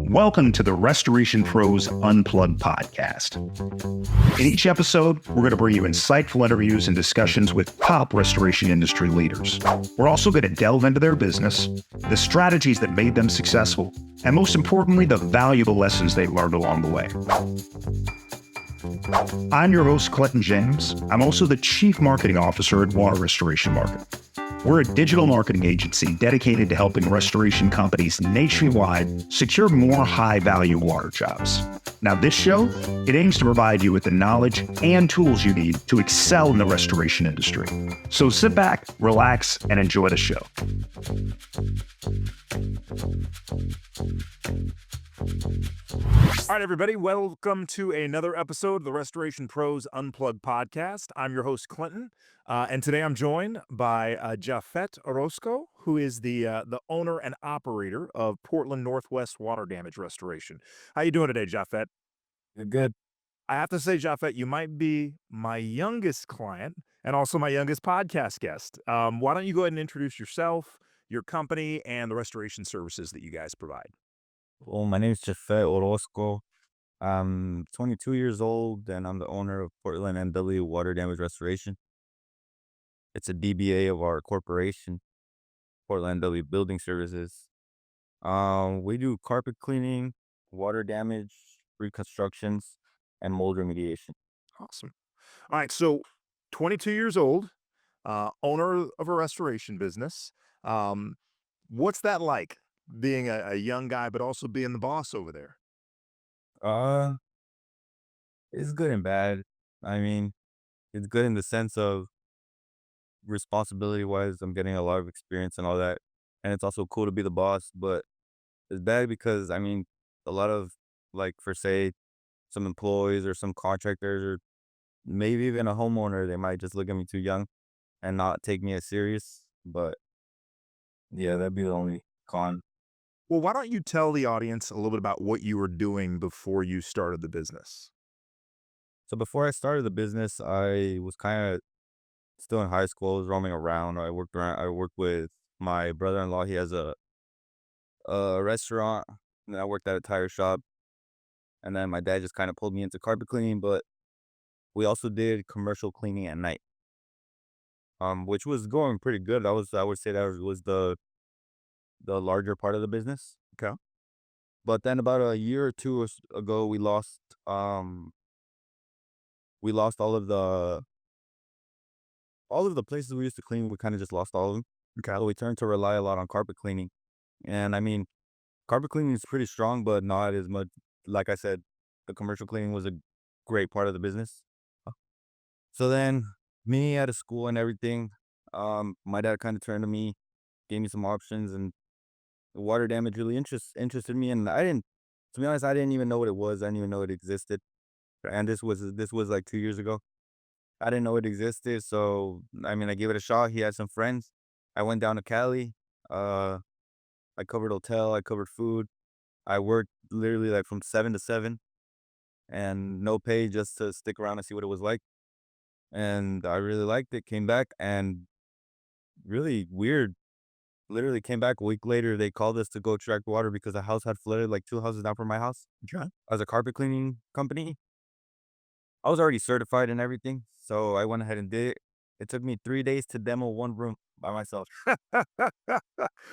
Welcome to the Restoration Pros Unplugged podcast. In each episode, we're going to bring you insightful interviews and discussions with top restoration industry leaders. We're also going to delve into their business, the strategies that made them successful, and most importantly, the valuable lessons they learned along the way. I'm your host, Clinton James. I'm also the Chief Marketing Officer at Water Restoration Market. We're a digital marketing agency dedicated to helping restoration companies nationwide secure more high-value water jobs. Now, this show, it aims to provide you with the knowledge and tools you need to excel in the restoration industry. So sit back, relax, and enjoy the show. All right, everybody, welcome to another episode of the Restoration Pros Unplugged podcast. I'm your host, Clinton, and today I'm joined by Jafet Orozco, who is the owner and operator of Portland Northwest Water Damage Restoration. How you doing today, Jafet? Good. I have to say, Jafet, you might be my youngest client and also my youngest podcast guest. Why don't you go ahead and introduce yourself, your company, and the restoration services that you guys provide? Well, my name is Jafet Orozco. I'm 22 years old, and I'm the owner of Portland NW Water Damage Restoration. It's a DBA of our corporation, Portland NW Building Services. We do carpet cleaning, water damage, reconstructions, and mold remediation. Awesome. All right, so 22 years old, owner of a restoration business. What's that like, being a young guy, but also being the boss over there? Uh, it's good and bad. I mean, it's good in the sense of responsibility wise. I'm getting a lot of experience and all that, and it's also cool to be the boss. But it's bad because I mean, a lot of like for say some employees or some contractors or maybe even a homeowner, they might just look at me too young and not take me as serious. But yeah, that'd be the only con. Well, why don't you tell the audience a little bit about what you were doing before you started the business? So before I started the business, I was kind of still in high school. I was roaming around. I worked around. I worked with my brother-in-law. He has a restaurant, and I worked at a tire shop. And then my dad just kind of pulled me into carpet cleaning, but we also did commercial cleaning at night, which was going pretty good. I would say that was the larger part of the business. Okay. But then about a year or two ago, we lost all of the places we used to clean. We kind of just lost all of them. Okay. So we turned to rely a lot on carpet cleaning. And I mean, carpet cleaning is pretty strong, but not as much. Like I said, the commercial cleaning was a great part of the business. So then, me out of school and everything, my dad kind of turned to me, gave me some options, and the water damage really interested me. And to be honest, I didn't even know what it was. I didn't even know it existed. And this was like 2 years ago. I didn't know it existed, so I mean, I gave it a shot. He had some friends. I went down to Cali. Uh, I covered hotel. I covered food. I worked literally like from 7 to 7, and no pay, just to stick around and see what it was like. And I really liked it. Came back and really weird. Literally came back a week later. They called us to go extract water because the house had flooded like 2 houses down from my house. Okay. As a carpet cleaning company, I was already certified and everything, so I went ahead and did it. It took me 3 days to demo one room by myself.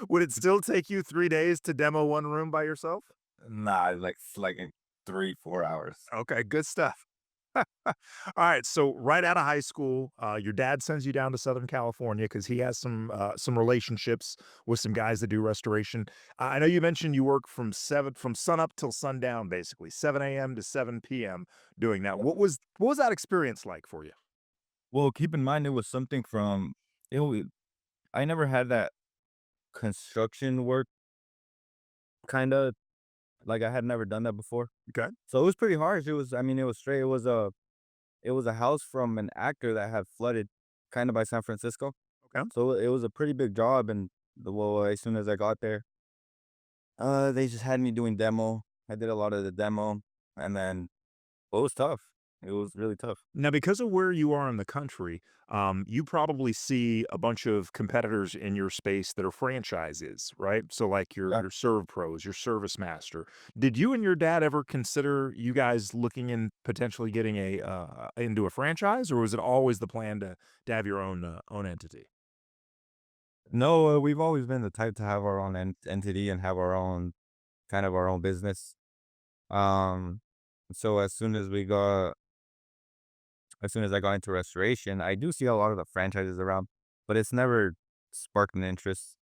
Would it still take you 3 days to demo one room by yourself? Nah, like in 3, 4 hours. Okay, good stuff. All right, so right out of high school, your dad sends you down to Southern California because he has some relationships with some guys that do restoration. I know you mentioned you work from sun up till sundown, basically 7 a.m. to 7 p.m. doing that. What was that experience like for you? Well, keep in mind it was something from it. I never had that construction work kind of like I had never done that before, Okay, so it was pretty harsh. I mean, it was straight. It was a house from an actor that had flooded, kind of by San Francisco. okay. So it was a pretty big job, and as soon as I got there, they just had me doing demo. I did a lot of the demo, and then it was tough. It was really tough. Now, because of where you are in the country, you probably see a bunch of competitors in your space that are franchises, right? So, like Yeah. your Serve Pros, your Service Master. Did you and your dad ever consider you guys looking in potentially getting a into a franchise, or was it always the plan to have your own entity? No, we've always been the type to have our own entity and have our own kind of our own business. Um, so as soon as I got into restoration, I do see a lot of the franchises around, but it's never sparked an interest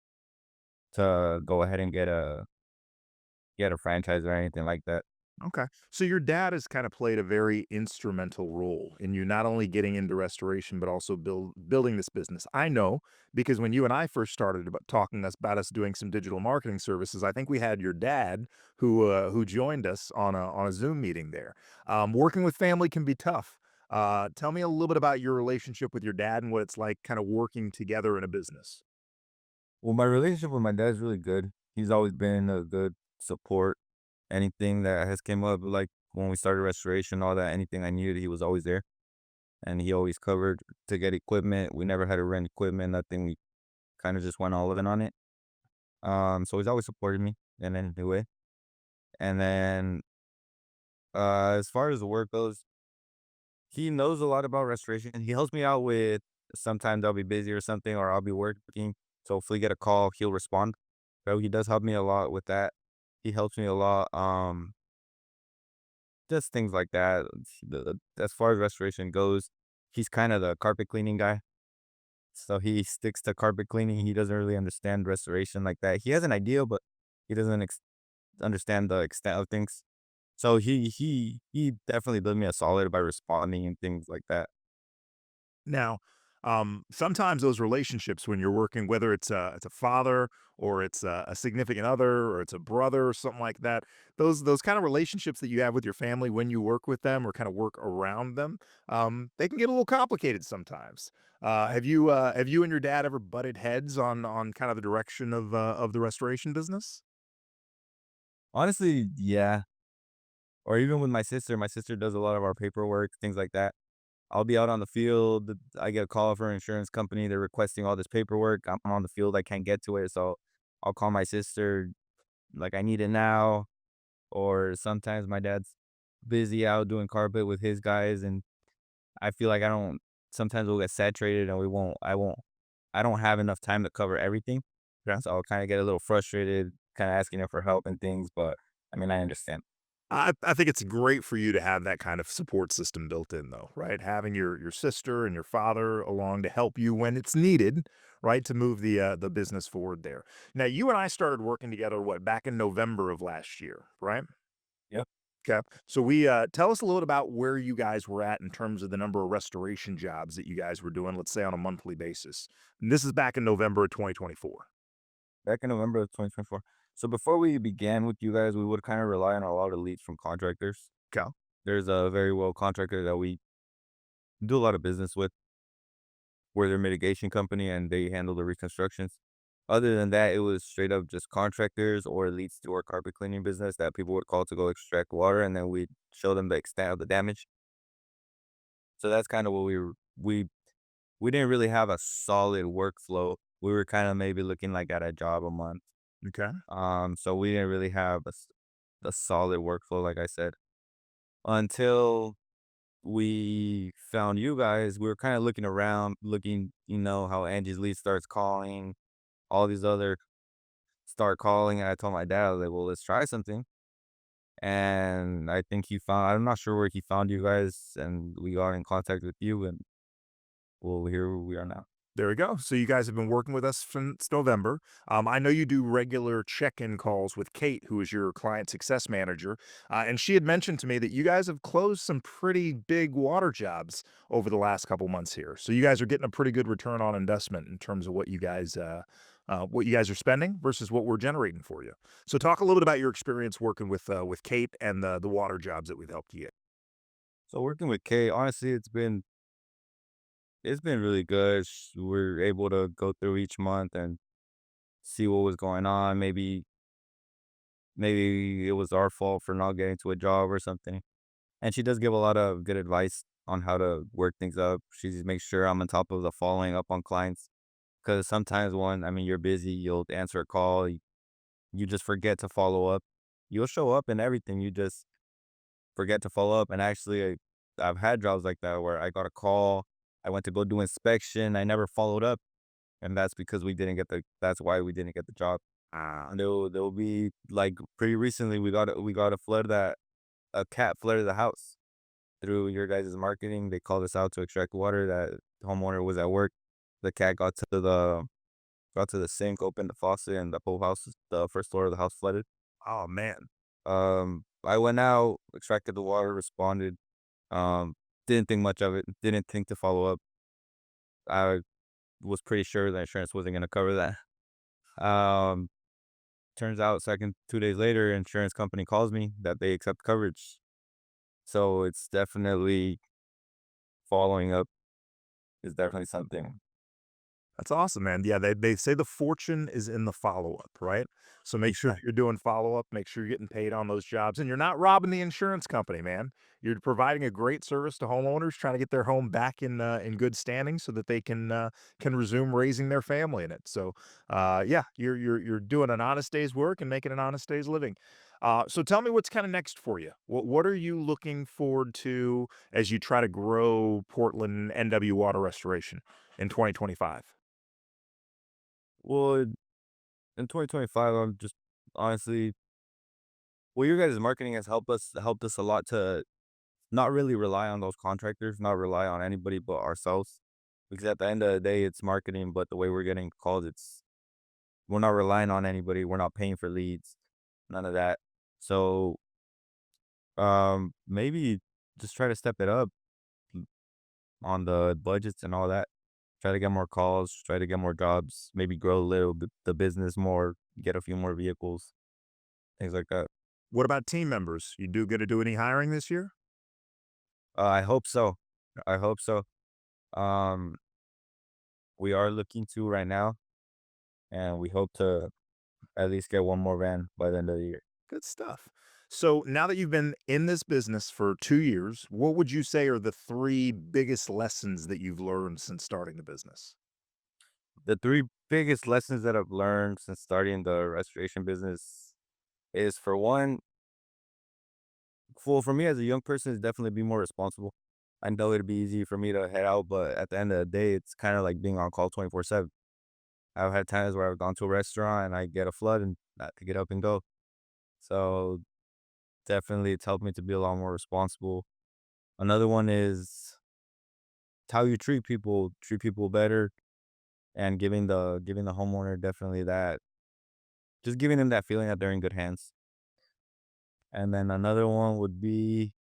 to go ahead and get a franchise or anything like that. Okay. So your dad has kind of played a very instrumental role in you not only getting into restoration, but also building this business. I know because when you and I first started about talking about us doing some digital marketing services, I think we had your dad who joined us on a Zoom meeting there. Working with family can be tough. Tell me a little bit about your relationship with your dad and what it's like kind of working together in a business. Well, my relationship with my dad is really good. He's always been a good support. Anything that has came up, like when we started restoration, all that, anything I needed, he was always there, and he always covered to get equipment. We never had to rent equipment, nothing. We kind of just went all in on it. So he's always supported me in any way. And then, as far as the work goes, he knows a lot about restoration. He helps me out with sometimes I'll be busy or something, or I'll be working. So if we get a call, he'll respond. So he does help me a lot with that. He helps me a lot. Just things like that. As far as restoration goes, he's kind of the carpet cleaning guy. So he sticks to carpet cleaning. He doesn't really understand restoration like that. He has an idea, but he doesn't understand the extent of things. So he definitely did me a solid by responding and things like that. Now, sometimes those relationships when you're working, whether it's a father or it's a significant other or it's a brother or something like that, those kind of relationships that you have with your family when you work with them or kind of work around them, they can get a little complicated sometimes. Have you and your dad ever butted heads on kind of the direction of the restoration business? Honestly, yeah. Or even with my sister. My sister does a lot of our paperwork, things like that. I'll be out on the field. I get a call from an insurance company. They're requesting all this paperwork. I'm on the field. I can't get to it. So I'll call my sister, like, I need it now. Or sometimes my dad's busy out doing carpet with his guys. And I feel like sometimes we'll get saturated and I don't have enough time to cover everything. Yeah. So I'll kind of get a little frustrated, kind of asking him for help and things. But I mean, I understand. I think it's great for you to have that kind of support system built in though, right? Having your sister and your father along to help you when it's needed, right? To move the business forward there. Now, you and I started working together what back in November of last year, right? Yep. Okay. So we tell us a little bit about where you guys were at in terms of the number of restoration jobs that you guys were doing, let's say on a monthly basis. And this is back in November of 2024. Back in November of 2024. So before we began with you guys, we would kind of rely on a lot of leads from contractors. Okay. There's a very well contractor that we do a lot of business with. We're their mitigation company and they handle the reconstructions. Other than that, it was straight up just contractors or leads to our carpet cleaning business that people would call to go extract water, and then we'd show them the extent of the damage. So that's kind of what we didn't really have a solid workflow. We were kind of maybe looking like at a job a month. Okay. So we didn't really have a solid workflow, like I said, until we found you guys. We were kind of looking around, looking, how Angie's lead starts calling, all these other start calling. And I told my dad, I was like, well, let's try something. And I think I'm not sure where he found you guys, and we got in contact with you, and well, here we are now. There we go. So you guys have been working with us since November. I know you do regular check-in calls with Kate, who is your client success manager, and she had mentioned to me that you guys have closed some pretty big water jobs over the last couple months here. So you guys are getting a pretty good return on investment in terms of what you guys are spending versus what we're generating for you. So talk a little bit about your experience working with Kate and the water jobs that we've helped you get. So working with Kay, honestly, it's been really good. We're able to go through each month and see what was going on. Maybe it was our fault for not getting to a job or something. And she does give a lot of good advice on how to work things up. She makes sure I'm on top of the following up on clients. Because sometimes when, I mean, you're busy, you'll answer a call, you just forget to follow up. You'll show up and everything, you just forget to follow up. And actually, I've had jobs like that where I got a call, I went to go do inspection, I never followed up, and that's because that's why we didn't get the job. Ah, And there'll be like pretty recently we got a flood that a cat flooded the house through your guys' marketing. They called us out to extract water. That homeowner was at work. The cat got to the sink, opened the faucet, and the whole house, the first floor of the house flooded. oh man. I went out, extracted the water, responded. Um, didn't think much of it. Didn't think to follow up. I was pretty sure the insurance wasn't gonna cover that. Um, turns out, 2 days later, insurance company calls me that they accept coverage. So it's definitely following up is definitely something. That's awesome, man. Yeah, they say the fortune is in the follow-up, right? So make sure that Yeah. you're doing follow-up, make sure you're getting paid on those jobs, and you're not robbing the insurance company, man. You're providing a great service to homeowners trying to get their home back in good standing so that they can resume raising their family in it. So, yeah, you're doing an honest day's work and making an honest day's living. So tell me what's kinda next for you. What are you looking forward to as you try to grow Portland NW Water Restoration in 2025? Well, in 2025, I'm just honestly, well, your guys' marketing has helped us a lot to not really rely on those contractors, not rely on anybody but ourselves. Because at the end of the day, it's marketing, but the way we're getting calls, we're not relying on anybody. We're not paying for leads, none of that. So, maybe just try to step it up on the budgets and all that. Try to get more calls, try to get more jobs, maybe grow a little bit the business more, get a few more vehicles, things like that. What about team members? You gonna do any hiring this year? I hope so. I hope so. Um, we are looking to right now, and we hope to at least get one more van by the end of the year. Good stuff. So now that you've been in this business for 2 years, what would you say are the 3 biggest lessons that you've learned since starting the business? The three biggest lessons that I've learned since starting the restoration business is, for one, for me as a young person, is definitely be more responsible. I know it'd be easy for me to head out, but at the end of the day, it's kind of like being on call 24/7. I've had times where I've gone to a restaurant and I get a flood and I have to get up and go. So definitely, it's helped me to be a lot more responsible. Another one is how you treat people better, and giving the homeowner definitely that, just giving them that feeling that they're in good hands. And then another one would be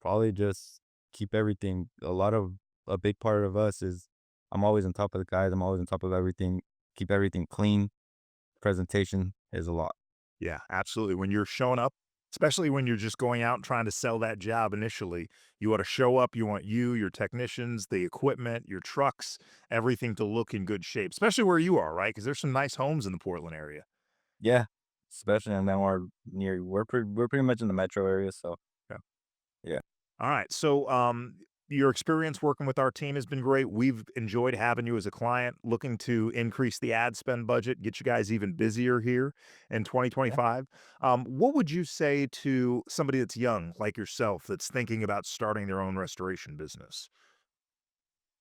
probably just keep everything. A big part of us is I'm always on top of the guys. I'm always on top of everything. Keep everything clean. Presentation is a lot. Yeah, absolutely. When you're showing up, especially when you're just going out and trying to sell that job initially, you want to show up, you want your technicians, the equipment, your trucks, everything to look in good shape, especially where you are, right? Because there's some nice homes in the Portland area. Yeah, especially, and then we're pretty much in the metro area, so Yeah. yeah. All right. So, your experience working with our team has been great. We've enjoyed having you as a client, looking to increase the ad spend budget, get you guys even busier here in Yeah. 2025. What would you say to somebody that's young, like yourself, that's thinking about starting their own restoration business?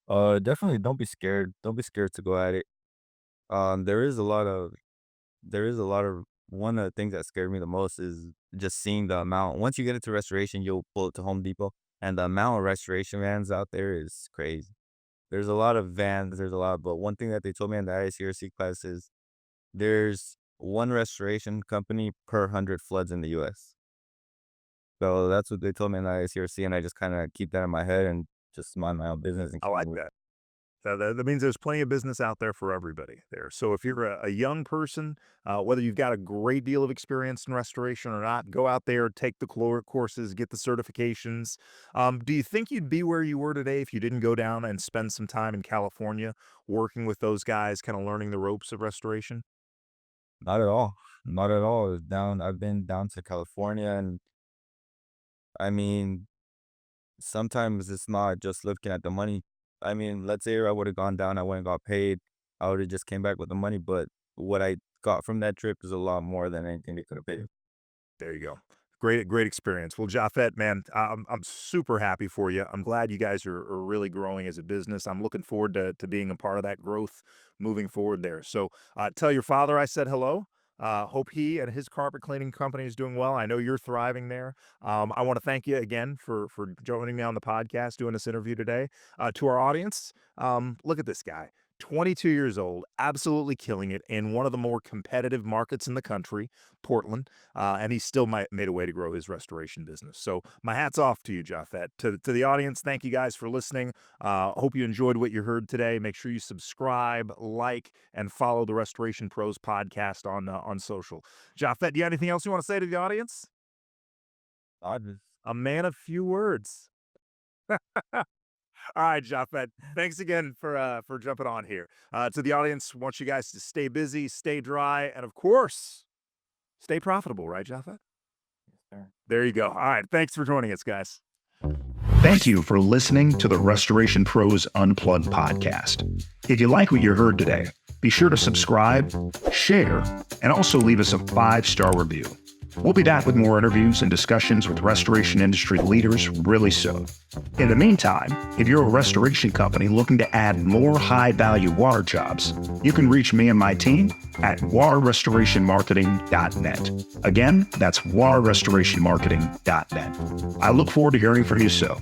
Definitely don't be scared. Don't be scared to go at it. There is a lot of one of the things that scared me the most is just seeing the amount. Once you get into restoration, you'll pull it to Home Depot, and the amount of restoration vans out there is crazy. There's a lot of vans, there's a lot, but one thing that they told me in the ICRC class is there's one restoration company per 100 floods in the US. So that's what they told me in the ICRC, and I just kind of keep that in my head and just mind my own business and I keep like moving. that. That means there's plenty of business out there for everybody there. So if you're a young person, whether you've got a great deal of experience in restoration or not, go out there, take the courses, get the certifications. Do you think you'd be where you were today if you didn't go down and spend some time in California working with those guys, kind of learning the ropes of restoration? Not at all. Not at all. I've been down to California, and I mean, sometimes it's not just looking at the money. I mean, let's say I would have gone down, I went and got paid, I would have just came back with the money, but what I got from that trip is a lot more than anything they could have paid. There you go. Great experience. Well, Jafet, man, I'm super happy for you. I'm glad you guys are really growing as a business. I'm looking forward to being a part of that growth moving forward there. So tell your father I said hello. Hope he and his carpet cleaning company is doing well. I know you're thriving there. I want to thank you again for joining me on the podcast, doing this interview today. To our audience, look at this guy. 22 years old, absolutely killing it in one of the more competitive markets in the country, Portland. And he still made a way to grow his restoration business. So my hat's off to you, Jafet. To the audience, thank you guys for listening. Hope you enjoyed what you heard today. Make sure you subscribe, like, and follow the Restoration Pros podcast on social. Jafet, do you have anything else you want to say to the audience? I just A man of few words. All right, Jafet. Thanks again for jumping on here. To the audience, want you guys to stay busy, stay dry, and of course, stay profitable, right, Jafet? sir. There you go. All right. Thanks for joining us, guys. Thank you for listening to the Restoration Pros Unplugged podcast. If you like what you heard today, be sure to subscribe, share, and also leave us a 5-star review. We'll be back with more interviews and discussions with restoration industry leaders really soon. In the meantime, if you're a restoration company looking to add more high-value water jobs, you can reach me and my team at waterrestorationmarketing.net. Again, that's waterrestorationmarketing.net. I look forward to hearing from you soon.